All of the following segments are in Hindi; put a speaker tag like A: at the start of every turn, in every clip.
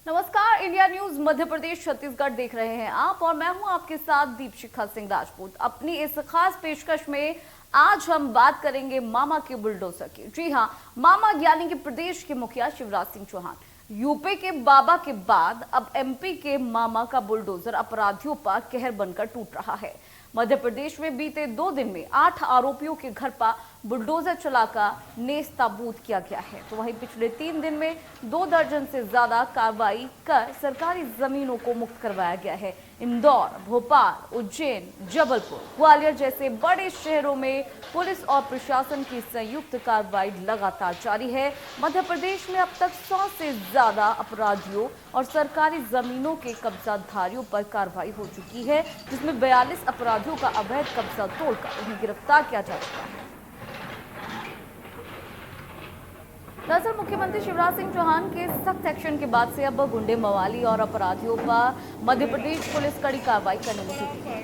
A: नमस्कार, इंडिया न्यूज मध्य प्रदेश छत्तीसगढ़ देख रहे हैं आप और मैं हूं आपके साथ दीपशिखा सिंह राजपूत। अपनी इस खास पेशकश में आज हम बात करेंगे मामा के बुलडोजर की। जी हां, मामा यानी कि प्रदेश के मुखिया शिवराज सिंह चौहान। यूपी के बाबा के बाद अब एमपी के मामा का बुलडोजर अपराधियों पर कहर बनकर टूट रहा है। मध्य प्रदेश में बीते 2 दिन में 8 आरोपियों के घर पर बुलडोजर चलाकर नेस्तनाबूद किया गया है, तो वहीं पिछले 3 दिन में 2 दर्जन से ज्यादा कार्रवाई कर सरकारी जमीनों को मुक्त करवाया गया है। इंदौर, भोपाल, उज्जैन, जबलपुर, ग्वालियर जैसे बड़े शहरों में पुलिस और प्रशासन की संयुक्त कार्रवाई लगातार जारी है। मध्य प्रदेश में अब तक 100 से ज्यादा अपराधियों और सरकारी जमीनों के कब्जाधारियों पर कार्रवाई हो चुकी है, जिसमें 42 अपराधियों का अवैध कब्जा तोड़कर उन्हें गिरफ्तार किया जा चुका है। दरअसल मुख्यमंत्री शिवराज सिंह चौहान के सख्त एक्शन के बाद से अब गुंडे, मवाली और अपराधियों पर मध्य प्रदेश पुलिस कड़ी कार्रवाई करने में जुटी है।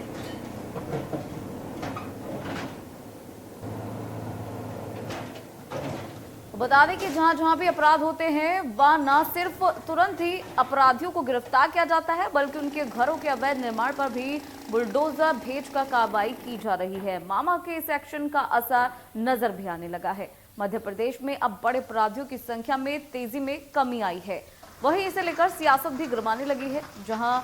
A: बता दें कि जहां भी अपराध होते हैं वहां न सिर्फ तुरंत ही अपराधियों को गिरफ्तार किया जाता है, बल्कि उनके घरों के अवैध निर्माण पर भी बुलडोजर भेजकर कार्रवाई की जा रही है। मामा के इस एक्शन का असर नजर भी आने लगा है। मध्य प्रदेश में अब बड़े अपराधियों की संख्या में तेजी में कमी आई है। वहीं इसे लेकर सियासत भी गरमाने लगी है। जहां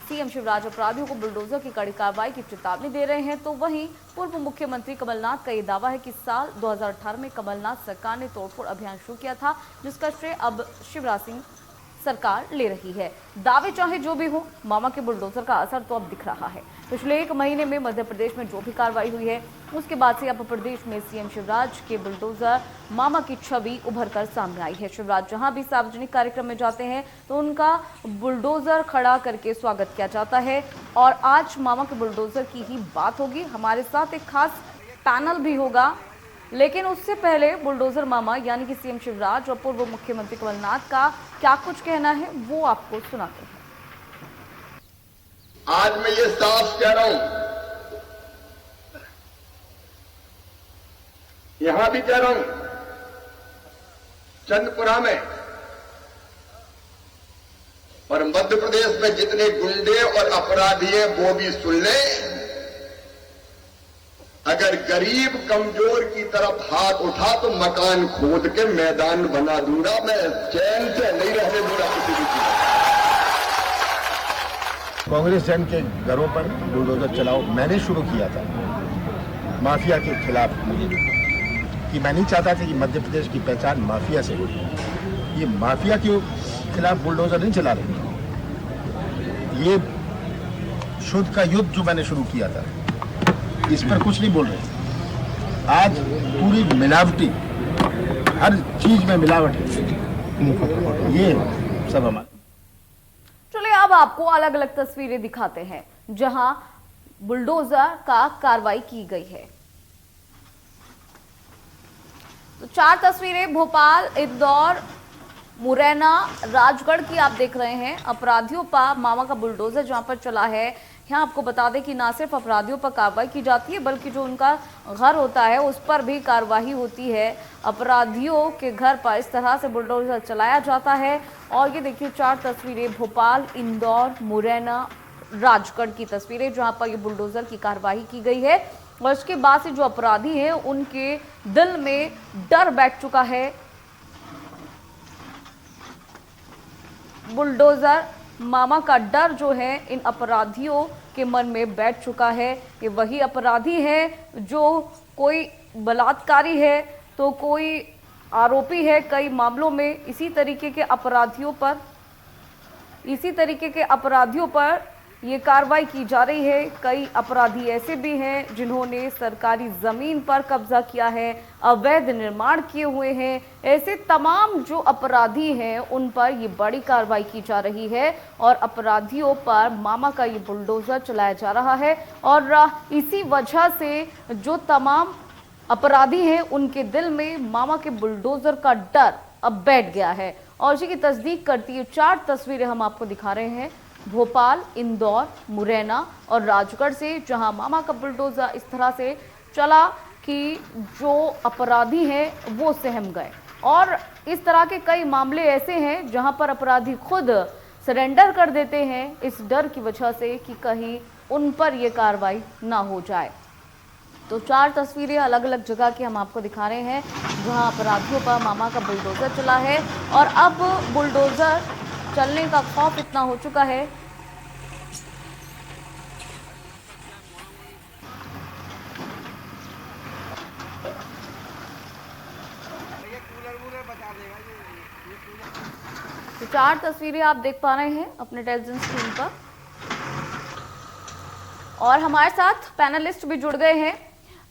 A: सीएम शिवराज अपराधियों को बुलडोजर की कड़ी कार्रवाई की चेतावनी दे रहे हैं, तो वहीं पूर्व मुख्यमंत्री कमलनाथ का ये दावा है कि साल 2018 में कमलनाथ सरकार ने तोड़फोड़ अभियान शुरू किया था, जिसका श्रेय अब शिवराज सिंह सरकार ले रही है। दावे चाहे जो भी हो, मामा के बुलडोजर का असर तो अब दिख रहा है। पिछले 1 महीने में मध्य प्रदेश में जो भी कार्रवाई हुई है, उसके बाद से अब प्रदेश में सीएम शिवराज के बुलडोजर मामा की छवि उभर कर सामने आई है। शिवराज जहां भी सार्वजनिक कार्यक्रम में जाते हैं तो उनका बुलडोजर खड़ा करके स्वागत किया जाता है। और आज मामा के बुलडोजर की ही बात होगी। हमारे साथ एक खास पैनल भी होगा, लेकिन उससे पहले बुलडोजर मामा यानी कि सीएम शिवराज और पूर्व मुख्यमंत्री कमलनाथ का क्या कुछ कहना है वो आपको सुनाते हैं।
B: आज मैं ये साफ कह रहा हूं, यहां भी कह रहा हूं, चंदपुरा में और मध्य प्रदेश में जितने गुंडे और अपराधी हैं वो भी सुन लें। अगर गरीब कमजोर की तरफ हाथ उठा तो मकान खोद के मैदान बना दूंगा। मैं चैन से नहीं रहने दूंगा किसी भी चीज।
C: कांग्रेस जन के घरों पर बुलडोजर चलाओ मैंने शुरू किया था माफिया के खिलाफ, कि मैं नहीं चाहता था कि मध्य प्रदेश की पहचान माफिया से हो। ये माफिया के खिलाफ बुलडोजर नहीं चला रहे, ये शुद्ध का युद्ध जो मैंने शुरू किया था, इस पर कुछ नहीं बोल रहे। आज पूरी मिलावटी, हर चीज में मिलावट है, ये सब हमारा।
A: चलिए अब आपको अलग अलग तस्वीरें दिखाते हैं जहां बुलडोजर का कार्रवाई की गई है। तो 4 तस्वीरें भोपाल, इंदौर, मुरैना, राजगढ़ की आप देख रहे हैं। अपराधियों पर मामा का बुलडोजर जहां पर चला है, यहाँ आपको बता दें कि ना सिर्फ अपराधियों पर कार्रवाई की जाती है, बल्कि जो उनका घर होता है उस पर भी कार्रवाई होती है। अपराधियों के घर पर इस तरह से बुलडोजर चलाया जाता है। और ये देखिए 4 तस्वीरें भोपाल, इंदौर, मुरैना, राजगढ़ की तस्वीरें जहां पर ये बुलडोजर की कार्रवाई की गई है। और उसके बाद से जो अपराधी हैं उनके दिल में डर बैठ चुका है। बुलडोजर मामा का डर जो है इन अपराधियों के मन में बैठ चुका है। ये वही अपराधी हैं जो कोई बलात्कारी है तो कोई आरोपी है। कई मामलों में इसी तरीके के अपराधियों पर ये कार्रवाई की जा रही है। कई अपराधी ऐसे भी हैं जिन्होंने सरकारी जमीन पर कब्जा किया है, अवैध निर्माण किए हुए हैं। ऐसे तमाम जो अपराधी हैं उन पर ये बड़ी कार्रवाई की जा रही है और अपराधियों पर मामा का ये बुलडोजर चलाया जा रहा है। और इसी वजह से जो तमाम अपराधी हैं उनके दिल में मामा के बुलडोजर का डर अब बैठ गया है। और इसी की तस्दीक करती है 4 तस्वीरें हम आपको दिखा रहे हैं भोपाल, इंदौर, मुरैना और राजगढ़ से, जहां मामा का बुलडोजर इस तरह से चला कि जो अपराधी हैं वो सहम गए। और इस तरह के कई मामले ऐसे हैं जहां पर अपराधी खुद सरेंडर कर देते हैं इस डर की वजह से कि कहीं उन पर ये कार्रवाई ना हो जाए। तो 4 तस्वीरें अलग अलग जगह की हम आपको दिखा रहे हैं जहां अपराधियों पर मामा का बुलडोजर चला है और अब बुलडोजर चलने का खौफ इतना हो चुका है तो 4 तस्वीरें आप देख पा रहे हैं अपने टेलीविजन स्क्रीन पर और हमारे साथ पैनलिस्ट भी जुड़ गए हैं।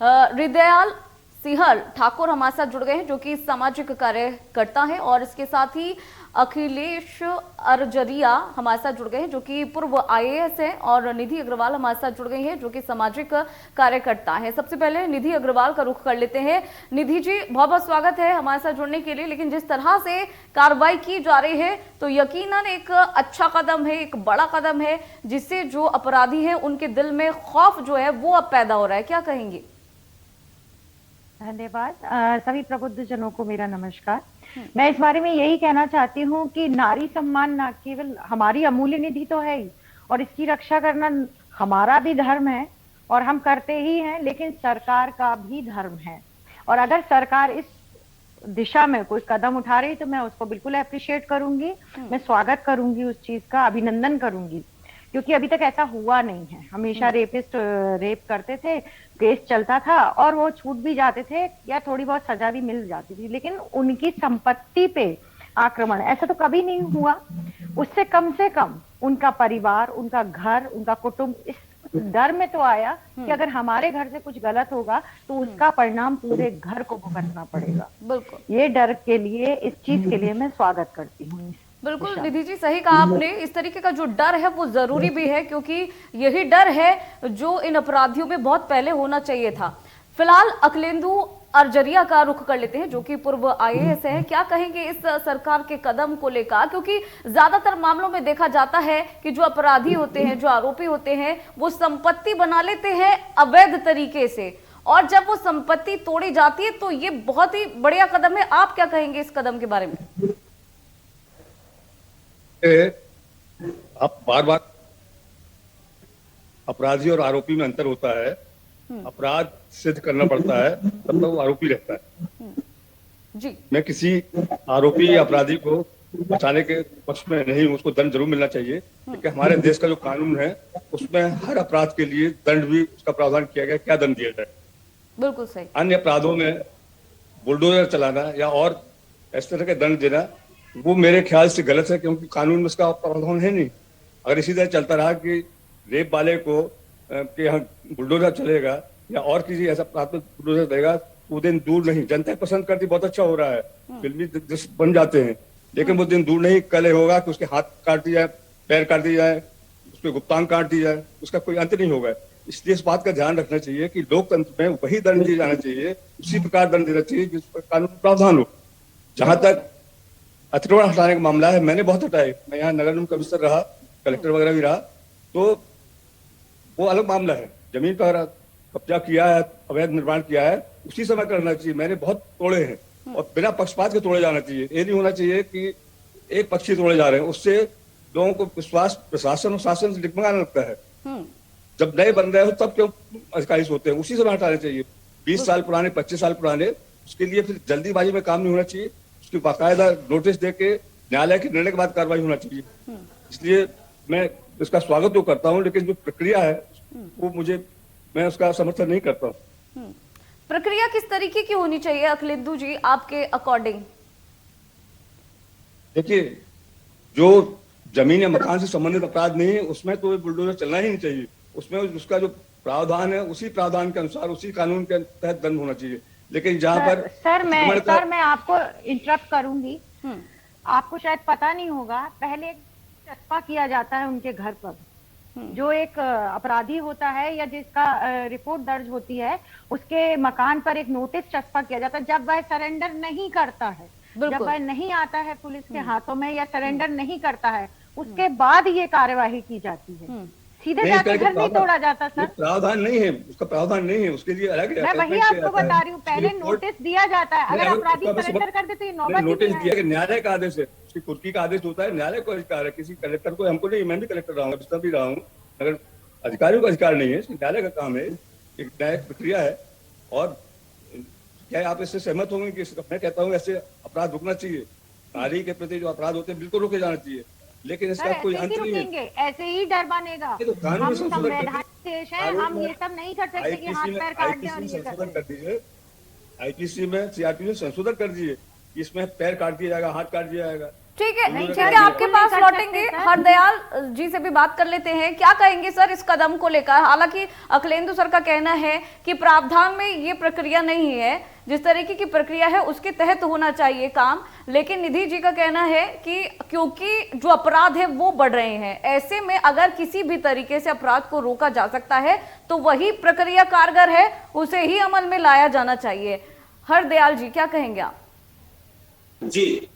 A: हृदयाल सिंहल ठाकुर हमारे साथ जुड़ गए हैं जो कि सामाजिक कार्यकर्ता हैं और इसके साथ ही अखिलेश अरजरिया हमारे साथ जुड़ गए हैं जो कि पूर्व आईएएस हैं और निधि अग्रवाल हमारे साथ जुड़ गई हैं जो कि सामाजिक कार्यकर्ता हैं। सबसे पहले निधि अग्रवाल का रुख कर लेते हैं। निधि जी, बहुत बहुत स्वागत है हमारे साथ जुड़ने के लिए। लेकिन जिस तरह से कार्रवाई की जा रही है तो यकीनन एक अच्छा कदम है, एक बड़ा कदम है जिससे जो अपराधी हैं उनके दिल में खौफ जो है वो अब पैदा हो रहा है, क्या कहेंगे?
D: धन्यवाद। सभी प्रबुद्ध जनों को मेरा नमस्कार। मैं इस बारे में यही कहना चाहती हूँ कि नारी सम्मान न केवल हमारी अमूल्य निधि तो है ही और इसकी रक्षा करना हमारा भी धर्म है और हम करते ही हैं, लेकिन सरकार का भी धर्म है। और अगर सरकार इस दिशा में कोई कदम उठा रही तो मैं उसको बिल्कुल अप्रिशिएट करूंगी, मैं स्वागत करूंगी उस चीज का, अभिनंदन करूंगी, क्योंकि अभी तक ऐसा हुआ नहीं है। हमेशा रेपिस्ट रेप करते थे, केस चलता था और वो छूट भी जाते थे या थोड़ी बहुत सजा भी मिल जाती थी, लेकिन उनकी संपत्ति पे आक्रमण ऐसा तो कभी नहीं हुआ। उससे कम उनका परिवार, उनका घर, उनका कुटुंब इस डर में तो आया कि अगर हमारे घर से कुछ गलत होगा तो उसका परिणाम पूरे घर को भुगतना पड़ेगा।
A: बिल्कुल,
D: ये डर के लिए, इस चीज के लिए मैं स्वागत करती हूँ।
A: बिल्कुल निधि जी, सही कहा आपने। इस तरीके का जो डर है वो जरूरी भी है क्योंकि यही डर है जो इन अपराधियों में बहुत पहले होना चाहिए था। फिलहाल अखिलेंदु अरजरिया का रुख कर लेते हैं जो कि पूर्व आईएएस हैं। क्या कहेंगे इस सरकार के कदम को लेकर, क्योंकि ज्यादातर मामलों में देखा जाता है कि जो अपराधी होते हैं, जो आरोपी होते हैं, वो संपत्ति बना लेते हैं अवैध तरीके से और जब वो संपत्ति तोड़ी जाती है तो ये बहुत ही बढ़िया कदम है। आप क्या कहेंगे इस कदम के बारे में?
E: आप बार बार अपराधी और आरोपी में अंतर होता है। अपराध सिद्ध करना पड़ता है तब तक वो आरोपी रहता है।
A: जी,
E: मैं किसी आरोपी या अपराधी को बचाने के पक्ष में नहीं हूं, उसको दंड जरूर मिलना चाहिए क्योंकि हमारे देश का जो कानून है उसमें हर अपराध के लिए दंड भी उसका प्रावधान किया गया, क्या दंड दिया जाए।
A: बिल्कुल सही।
E: अन्य अपराधों में बुलडोजर चलाना या और इस तरह के दंड देना वो मेरे ख्याल से गलत है क्योंकि कानून में उसका प्रावधान है नहीं। अगर इसी तरह चलता रहा कि रेप वाले को कि यहाँ बुलडोजर चलेगा या और किसी ऐसा अपराध में बुलडोजर देगा वो दिन दूर नहीं। जनता पसंद करती, बहुत अच्छा हो रहा है, फिल्मी दृश्य बन जाते हैं, लेकिन वो दिन दूर नहीं कल होगा कि उसके हाथ काट दिया जाए, पैर काट दिया जाए, उसके गुप्तांग काट दिया जाए, उसका कोई अंत नहीं होगा। इसलिए इस बात का ध्यान रखना चाहिए कि लोकतंत्र में वही दंड दिया जाना चाहिए, उसी प्रकार दंड देना चाहिए जिस पर कानून प्रावधान हो। जहां तक अतिक्रमण हटाने का मामला है, मैंने बहुत हटाए, मैं यहाँ नगर निगम कमिश्नर रहा, कलेक्टर वगैरह भी रहा, तो वो अलग मामला है। जमीन पर कब्जा किया है, अवैध निर्माण किया है, उसी समय करना चाहिए। मैंने बहुत तोड़े हैं और बिना पक्षपात के तोड़े जाना चाहिए। ये नहीं होना चाहिए कि एक पक्षी तोड़े जा रहे हैं, उससे लोगों को विश्वास प्रशासन और शासन से डिगमगाने लगता है। जब नए बन रहे हो तब क्यों अधिकारी होते हैं, उसी समय हटाने चाहिए। 20 साल पुराने, 25 साल पुराने, उसके लिए फिर जल्दीबाजी में काम नहीं होना चाहिए। उसकी बाकायदा नोटिस देके न्यायालय के निर्णय के बाद कार्रवाई होना चाहिए। इसलिए मैं इसका स्वागत तो करता हूं, लेकिन जो प्रक्रिया है वो मैं उसका समर्थन नहीं करता हूं।
A: प्रक्रिया किस तरीके की होनी चाहिए अखिलेंदु जी आपके अकॉर्डिंग?
E: देखिए, जो जमीन या मकान से संबंधित अपराध नहीं है उसमें तो बुलडोजर चलना ही नहीं चाहिए। उसमें उसका जो प्रावधान है उसी प्रावधान के अनुसार, उसी कानून के तहत दंड होना चाहिए। लेकिन जहां पर
D: सर मैं आपको इंटरप्ट करूंगी। आपको शायद पता नहीं होगा, पहले एक चस्पा किया जाता है उनके घर पर। जो एक अपराधी होता है या जिसका रिपोर्ट दर्ज होती है, उसके मकान पर एक नोटिस चस्पा किया जाता है। जब वह सरेंडर नहीं करता है, जब वह नहीं आता है पुलिस के हाथों में या सरेंडर नहीं करता है, उसके बाद ये कार्यवाही की जाती है। सीधे
E: नहीं,
D: जाके
E: इसका
D: घर नहीं
E: प्रावधान-
D: तोड़ा जाता
E: ये
D: सर।
E: प्रावधान नहीं है, उसका प्रावधान नहीं है, उसके लिए अलग
D: मैं वही
E: attachment
D: आपको
E: आता है।
D: बता रही हूँ, पहले
E: सुप्रीम कोर्ट-
D: नोटिस दिया जाता है, अगर
E: नहीं,
D: अपराधी
E: उसका बस-
D: सरेंडर कर दे तो ये
E: नहीं,
D: नौबत ही
E: नोटिस
D: नहीं
E: दिया
D: आएगी।
E: कि न्यायालय का आदेश है, उसकी कुर्की का आदेश होता है, न्यायालय को अधिकार है, किसी कलेक्टर को, हमको नहीं, मैं भी कलेक्टर रहा हूँ, जितना भी रहा हूँ, अगर अधिकारियों का अधिकार नहीं है, न्यायालय का काम है, एक न्यायिक प्रक्रिया है। और क्या आप इससे सहमत होंगे कि मैं कहता हूँ ऐसे अपराध रुकना चाहिए, नारी के प्रति जो अपराध होते हैं बिल्कुल रोके जाना चाहिए, लेकिन
D: सर
E: इसका
D: ऐसे
E: कोई
D: ही
E: अंत नहीं है।
D: रुकेंगे, ऐसे ही डर बनेगा।
E: ये तो कानून में
D: हम
E: संशोधन कर
D: संवैधानिक देश है,
E: कानून
D: हम
E: में
D: ये सब नहीं कर सकते कि हाथ
E: आईपीसी में
D: पैर काट दें और
E: आईपीसी
D: ये
E: में
D: कर
E: संशोधन
D: दें।
E: कर दीजिए, आईपीसी में सीआरपीसी में संशोधन कर दीजिए कि इसमें पैर काट दिया जाएगा, हाथ काट दिया जाएगा।
A: ठीक है,
E: नहीं
A: ठीक
E: कर
A: है,
E: सकते।
A: आपके पास
D: नहीं कर
A: लौटेंगे।
D: सकते, सर।
A: हरदयाल जी से भी बात कर लेते हैं, क्या कहेंगे सर इस कदम को लेकर? हालांकि अखिलेंदु सर का कहना है कि प्रावधान में ये प्रक्रिया नहीं है, जिस तरीके की प्रक्रिया है उसके तहत होना चाहिए काम, लेकिन निधि जी का कहना है कि क्योंकि जो अपराध है वो बढ़ रहे हैं, ऐसे में अगर किसी भी तरीके से अपराध को रोका जा सकता है तो वही प्रक्रिया कारगर है, उसे ही अमल में लाया जाना चाहिए। हरदयाल जी क्या कहेंगे आप?
F: जी,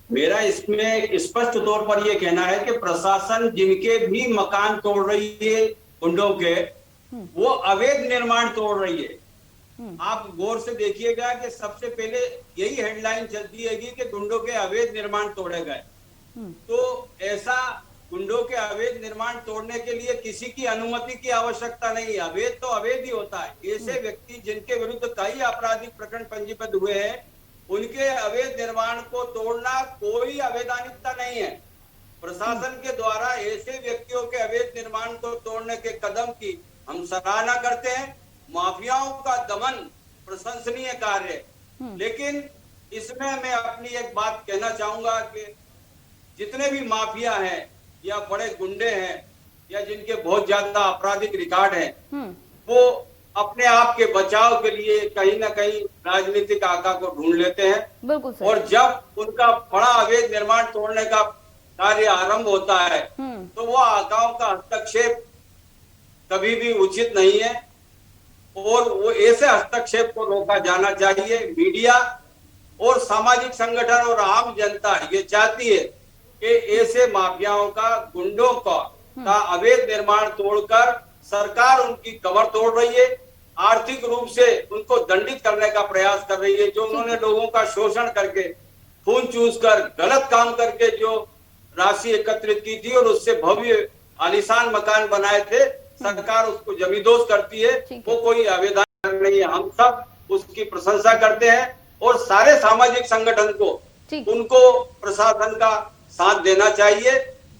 F: मेरा इसमें स्पष्ट तौर पर यह कहना है कि प्रशासन जिनके भी मकान तोड़ रही है गुंडों के, वो अवैध निर्माण तोड़ रही है। आप गौर से देखिएगा कि सबसे पहले यही हेडलाइन चलती है कि गुंडों के अवैध निर्माण तोड़े गए। तो ऐसा गुंडों के अवैध निर्माण तोड़ने के लिए किसी की अनुमति की आवश्यकता नहीं है। अवैध तो अवैध ही होता है। ऐसे व्यक्ति जिनके विरुद्ध कई आपराधिक प्रकरण पंजीबद्ध हुए हैं, उनके अवैध निर्माण को तोड़ना कोई अवैधानिकता नहीं है। प्रशासन के द्वारा ऐसे व्यक्तियों के अवैध निर्माण को तोड़ने के कदम की हम सराहना करते हैं। माफियाओं का दमन प्रशंसनीय कार्य है, लेकिन इसमें मैं अपनी एक बात कहना चाहूंगा कि जितने भी माफिया हैं या बड़े गुंडे हैं या जिनके बहुत ज्यादा आपराधिक रिकॉर्ड हैं, वो अपने आप के बचाव के लिए कहीं ना कहीं राजनीतिक आका को ढूंढ लेते हैं।
A: बिल्कुल सही।
F: और जब उनका बड़ा अवैध निर्माण तोड़ने का कार्य आरंभ होता है तो वो आकाओं का हस्तक्षेप कभी भी उचित नहीं है और वो ऐसे हस्तक्षेप को रोका जाना चाहिए। मीडिया और सामाजिक संगठन और आम जनता ये चाहती है कि ऐसे माफियाओं का, गुंडों का अवैध निर्माण तोड़कर सरकार उनकी कमर तोड़ रही है, आर्थिक रूप से उनको दंडित करने का प्रयास कर रही है। जो उन्होंने लोगों का शोषण करके, खून चूस कर, गलत काम करके जो राशि एकत्रित की थी और उससे भव्य आलीशान मकान बनाए थे, सरकार उसको जमींदोज करती है। वो कोई आवेदन नहीं है। हम सब उसकी प्रशंसा करते हैं और सारे सामाजिक संगठन को उनको प्रशासन का साथ देना चाहिए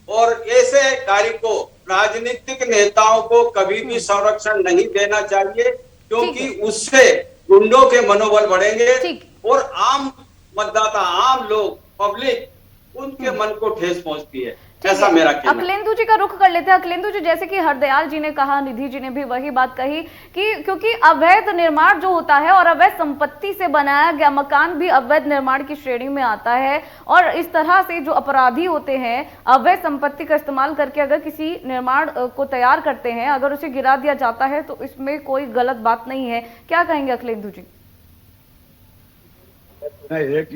F: और ऐसे कार्य को राजनीतिक नेताओं को कभी भी संरक्षण नहीं देना चाहिए, क्योंकि उससे गुंडों के मनोबल बढ़ेंगे और आम मतदाता, आम लोग, पब्लिक, उनके मन को ठेस पहुंचती है। ऐसा मेरा कहना है।
A: अखिलेंदु जी का रुख कर लेते हैं। अखिलेंदु जी, जैसे कि हरदयाल जी ने कहा, निधि जी ने भी वही बात कही कि क्योंकि अवैध निर्माण जो होता है और अवैध संपत्ति से बनाया गया मकान भी अवैध निर्माण की श्रेणी में आता है, और इस तरह से जो अपराधी होते हैं अवैध संपत्ति का इस्तेमाल करके अगर किसी निर्माण को तैयार करते हैं, अगर उसे गिरा दिया जाता है तो इसमें कोई गलत बात नहीं है। क्या कहेंगे अखिलेंदु जी?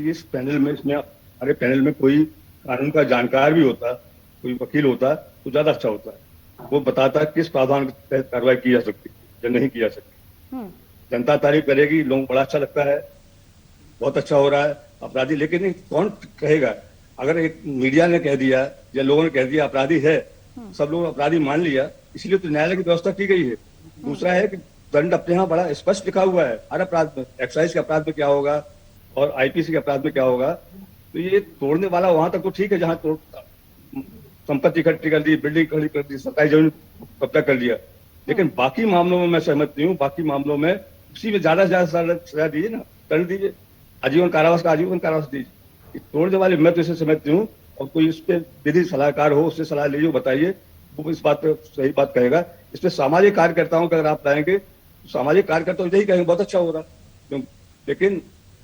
E: इस पैनल में, इसमें हमारे पैनल में कोई कानून का जानकार भी होता, कोई वकील होता तो ज्यादा अच्छा होता है। वो बताता किस प्रावधान के तहत कार्रवाई की जा सकती है या नहीं की जा सकती। जनता तारीफ करेगी, लोगों को बड़ा अच्छा लगता है, बहुत अच्छा हो रहा है अपराधी, लेकिन कौन कहेगा? अगर एक मीडिया ने कह दिया या लोगों ने कह दिया अपराधी है, सब लोगों ने अपराधी मान लिया, इसलिए तो न्यायालय की व्यवस्था की गई है। दूसरा है कि दंड अपने यहाँ बड़ा स्पष्ट लिखा हुआ है हर अपराध में। एक्साइज के अपराध में क्या होगा और आईपीसी के अपराध में क्या होगा। तो ये तोड़ने वाला वहां तक तो ठीक है जहां संपत्ति इकट्ठी कर दी, बिल्डिंग खड़ी कर दी, सरकारी जमीन कब्जा कर लिया, लेकिन बाकी मामलों में मैं सहमत नहीं हूँ। बाकी मामलों में उसी में ज्यादा से ज्यादा सजा दीजिए ना, दंड दीजिए, आजीवन कारावास का आजीवन कारावास दीजिए। तोड़ने वाले मैं तो इसे समझती हूँ, और कोई इस पे विधि सलाहकार हो, उससे सलाह लीजिए, बताइए, वो इस बात पे सही बात कहेगा। इसमें सामाजिक कार्यकर्ताओं का अगर आप लाएंगे, तो सामाजिक कार्यकर्ता यही कहेंगे बहुत अच्छा हो रहा। लेकिन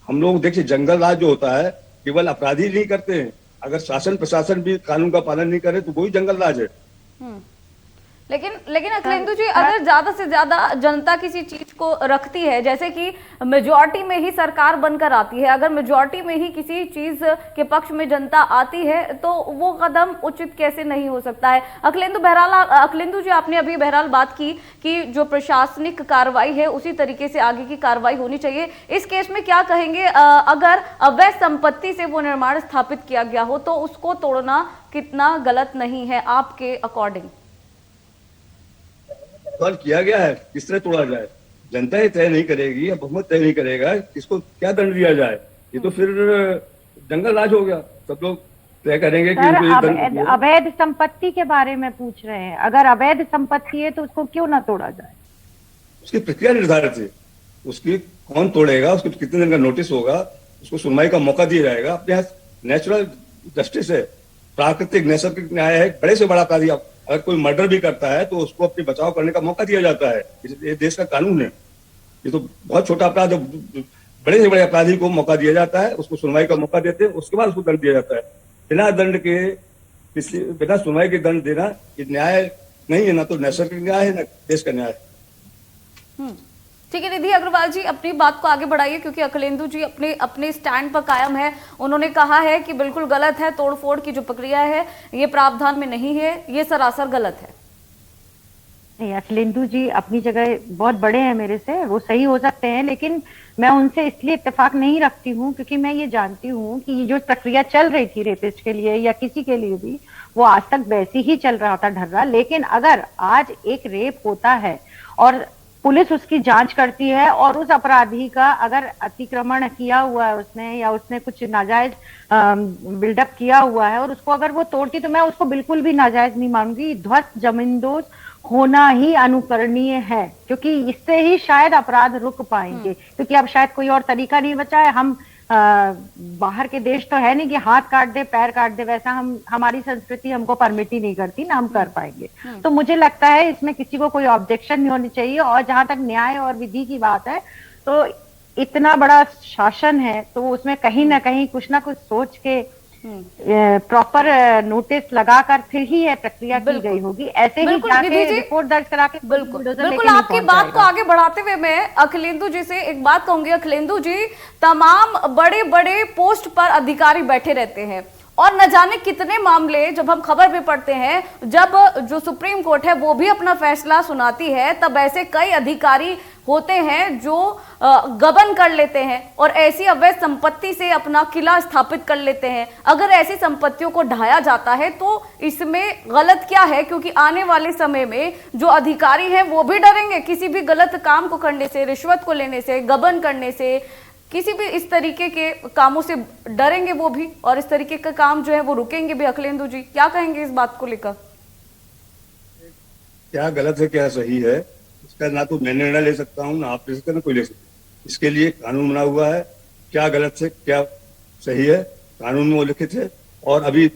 E: हम लोग देखिए, जंगल राज जो होता है केवल अपराधी नहीं करते हैं, अगर शासन प्रशासन भी कानून का पालन नहीं करे तो वही जंगल राज है।
A: लेकिन अखिलेंदु जी, अगर ज्यादा से ज्यादा जनता किसी चीज को रखती है, जैसे कि मेजॉरिटी में ही सरकार बनकर आती है, अगर मेजॉरिटी में ही किसी चीज के पक्ष में जनता आती है तो वो कदम उचित कैसे नहीं हो सकता है? अखिलेंदु जी, आपने अभी बहरहाल बात की कि जो प्रशासनिक कार्रवाई है उसी तरीके से आगे की कार्रवाई होनी चाहिए। इस केस में क्या कहेंगे? अगर अवैध संपत्ति से वो निर्माण स्थापित किया गया हो तो उसको तोड़ना कितना गलत नहीं है आपके अकॉर्डिंग?
E: सवाल किया गया है, किस तरह तोड़ा जाए, जनता ही तय नहीं करेगी या बहुमत तय नहीं करेगा किसको क्या दंड दिया जाए। ये तो फिर जंगल राज हो गया, सब लोग तय करेंगे कि इनको ये दंड दिया।
D: अवैध संपत्ति के बारे में पूछ रहे हैं, अगर अवैध संपत्ति है तो उसको क्यों ना तोड़ा जाए?
E: उसकी प्रक्रिया निर्धारित है, उसकी कौन तोड़ेगा, उसको कितने दिन का नोटिस होगा, उसको सुनवाई का मौका दिया जाएगा। अपने यहाँ नेचुरल जस्टिस है, प्राकृतिक नैसर्गिक न्याय है। बड़े से बड़ा अपराधी अगर कोई मर्डर भी करता है तो उसको अपने बचाव करने का मौका दिया जाता है। ये देश का कानून है। ये तो बहुत छोटा अपराध, बड़े से बड़े अपराधी को मौका दिया जाता है, उसको सुनवाई का मौका देते हैं, उसके बाद उसको दंड दिया जाता है। बिना दंड के, बिना सुनवाई के दंड देना ये न्याय नहीं है, ना तो नैसर्गिक न्याय है, ना देश का न्याय है।
A: ठीक है निधि अग्रवाल जी, अपनी बात को आगे बढ़ाइए, क्योंकि अखिलेंदु जी अपने स्टैंड पर कायम है। उन्होंने कहा है कि बिल्कुल गलत है, तोड़फोड़ की जो प्रक्रिया है ये प्रावधान में नहीं है, ये सरासर गलत है।
D: नहीं, अखिलेंदु जी अपनी जगह बहुत बड़े हैं मेरे से, वो सही हो सकते हैं, लेकिन मैं उनसे इसलिए इत्तेफाक नहीं रखती हूँ क्योंकि मैं ये जानती हूँ कि ये जो प्रक्रिया चल रही थी रेपिस्ट के लिए या किसी के लिए भी, वो आज तक वैसी ही चल रहा था ढर्रा। लेकिन अगर आज एक रेप होता है और पुलिस उसकी जांच करती है और उस अपराधी का अगर अतिक्रमण किया हुआ है उसने, या उसने कुछ नाजायज बिल्डअप किया हुआ है और उसको अगर वो तोड़ती, तो मैं उसको बिल्कुल भी नाजायज नहीं मानूंगी। ध्वस्त जमींदोज होना ही अनुकरणीय है, क्योंकि इससे ही शायद अपराध रुक पाएंगे, क्योंकि अब शायद कोई और तरीका नहीं बचा है। हम बाहर के देश तो है नहीं कि हाथ काट दे पैर काट दे, वैसा हमारी संस्कृति हमको परमिट ही नहीं करती ना, हम कर पाएंगे। तो मुझे लगता है इसमें किसी को कोई ऑब्जेक्शन नहीं होनी चाहिए। और जहां तक न्याय और विधि की बात है, तो इतना बड़ा शासन है तो उसमें कहीं ना कहीं कुछ ना कुछ सोच के प्रॉपर नोटिस लगाकर फिर ही यह प्रक्रिया की गई होगी। ऐसे ही जाके रिपोर्ट दर्ज करा के
A: बिल्कुल आपकी बात को आगे बढ़ाते हुए मैं अखिलेंदु जी से एक बात कहूंगी। अखिलेंदु जी, तमाम बड़े बड़े पोस्ट पर अधिकारी बैठे रहते हैं और न जाने कितने मामले जब हम खबर भी पढ़ते हैं, जब जो सुप्रीम कोर्ट है वो भी अपना फैसला सुनाती है, तब ऐसे कई अधिकारी होते हैं जो गबन कर लेते हैं और ऐसी अवैध संपत्ति से अपना किला स्थापित कर लेते हैं। अगर ऐसी संपत्तियों को ढाया जाता है तो इसमें गलत क्या है? क्योंकि आने वाले समय में जो अधिकारी हैं वो भी डरेंगे किसी भी गलत काम को करने से, रिश्वत को लेने से, गबन करने से, किसी भी इस तरीके के कामों से डरेंगे वो भी, और इस तरीके का काम जो है वो रुकेंगे भी। अखिलेंदु जी क्या कहेंगे इस बात को लेकर?
E: क्या गलत है क्या सही है, इसका ना तो मैं निर्णय ले सकता हूँ, ना आप ले सकते, ना कोई ले सकता। इसके लिए कानून बना हुआ है, क्या गलत है क्या सही है कानून में वो लिखित है। और अभी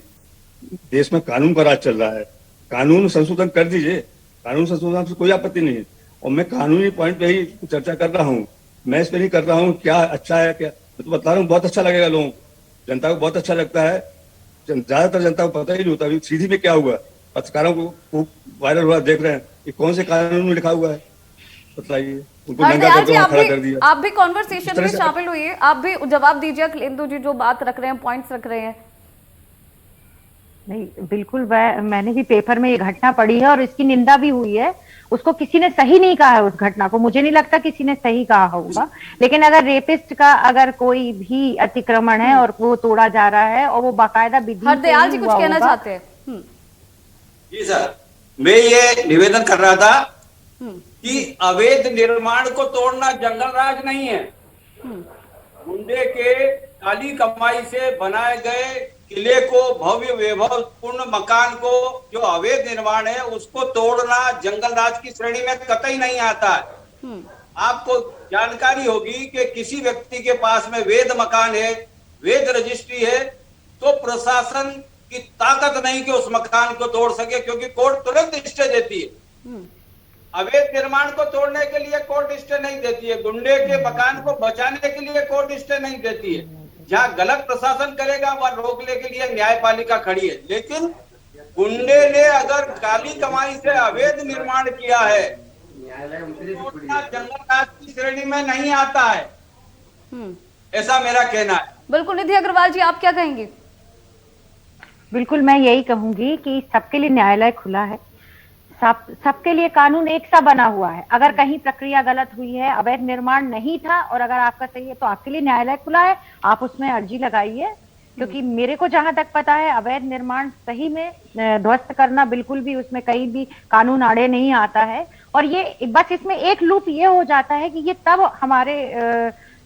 E: देश में कानून का राज चल रहा है, कानून संशोधन कर दीजिए, कानून संशोधन से कोई आपत्ति नहीं है। और मैं कानूनी पॉइंट पे ही चर्चा कर रहा हूँ, मैं इस पे नहीं कर रहा हूँ क्या अच्छा है क्या। मैं तो बता रहा हूँ बहुत अच्छा लगेगा लोगों को, जनता को बहुत अच्छा लगता है। ज्यादातर जनता को पता ही नहीं होता अभी सीधी में क्या हुआ। पत्रकारों को वायरल हुआ, देख रहे हैं ये कौन से कानून में लिखा हुआ है, बताइए। उनको नंगा करके वहां खड़ा कर दिया।
A: आप भी कॉन्वर्सेशन में शामिल हुई, आप भी जवाब दीजिए। अखिलेंदु जी जो बात रख रहे हैं, पॉइंट्स रख रहे हैं।
D: नहीं, बिल्कुल मैंने भी पेपर में ये घटना पढ़ी है और इसकी निंदा भी हुई है। उसको किसी ने सही नहीं कहा है, उस घटना को मुझे नहीं लगता किसी ने सही कहा होगा। लेकिन अगर रेपिस्ट का अगर कोई भी अतिक्रमण है और वो तोड़ा जा रहा है और वो बाकायदा विधि,
A: हरदयाल जी कुछ कहना चाहते हैं?
F: जी सर, मैं ये निवेदन कर रहा था कि अवैध निर्माण को तोड़ना जंगल राज नहीं है। गुंडे के काली कमाई से बनाए गए किले को, भव्य वैभवपूर्ण मकान को, जो अवैध निर्माण है उसको तोड़ना जंगल राज की श्रेणी में कतई नहीं आता है। आपको जानकारी होगी कि किसी व्यक्ति के पास में वैध मकान है, वैध रजिस्ट्री है, तो प्रशासन की ताकत नहीं कि उस मकान को तोड़ सके, क्योंकि कोर्ट तुरंत स्टे देती है। अवैध निर्माण को तोड़ने के लिए कोर्ट स्टे नहीं देती है, गुंडे के मकान को बचाने के लिए कोर्ट स्टे नहीं देती है। जहां गलत प्रशासन करेगा वहां रोकने के लिए न्यायपालिका खड़ी है। लेकिन गुंडे ने अगर काली कमाई से अवैध निर्माण किया है तो उतना जंगल राज की श्रेणी में नहीं आता है, ऐसा मेरा कहना है।
A: बिल्कुल। निधि अग्रवाल जी, आप क्या कहेंगे?
D: बिल्कुल, मैं यही कहूंगी कि सबके लिए न्यायालय खुला है, सबके लिए कानून एक सा बना हुआ है। अगर कहीं प्रक्रिया गलत हुई है, अवैध निर्माण नहीं था और अगर आपका सही है तो आपके लिए न्यायालय खुला है, आप उसमें अर्जी लगाइए। क्योंकि मेरे को जहां तक पता है अवैध निर्माण सही में ध्वस्त करना बिल्कुल भी उसमें कहीं भी कानून आड़े नहीं आता है। और ये बस इसमें एक लूप ये हो जाता है कि ये तब हमारे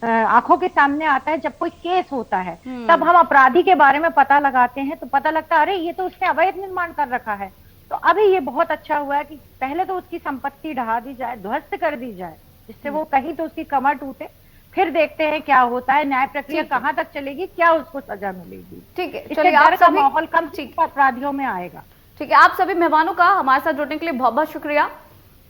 D: आंखों के सामने आता है जब कोई केस होता है, तब हम अपराधी के बारे में पता लगाते हैं तो पता लगता है अरे ये तो उसने अवैध निर्माण कर रखा है। तो अभी ये बहुत अच्छा हुआ है कि पहले तो उसकी संपत्ति ढहा दी जाए, ध्वस्त कर दी जाए, जिससे वो कहीं तो उसकी कमर टूटे, फिर देखते हैं क्या होता है, न्याय प्रक्रिया कहाँ तक चलेगी, क्या उसको सजा मिलेगी।
A: ठीक है,
D: इससे
A: चलिए,
D: डर
A: आप
D: का
A: सभी
D: माहौल कम अपराधियों में आएगा।
A: ठीक है, आप सभी मेहमानों का हमारे साथ जुड़ने के लिए बहुत बहुत शुक्रिया।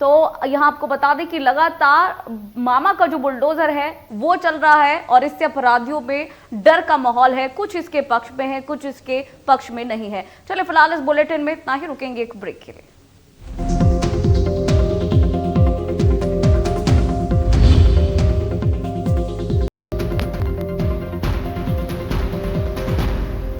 A: तो यहाँ आपको बता दें कि लगातार मामा का जो बुलडोजर है वो चल रहा है और इससे अपराधियों में डर का माहौल है, कुछ इसके पक्ष में है, कुछ इसके पक्ष में नहीं है। चलिए फिलहाल इस बुलेटिन में इतना ही, रुकेंगे एक ब्रेक के लिए।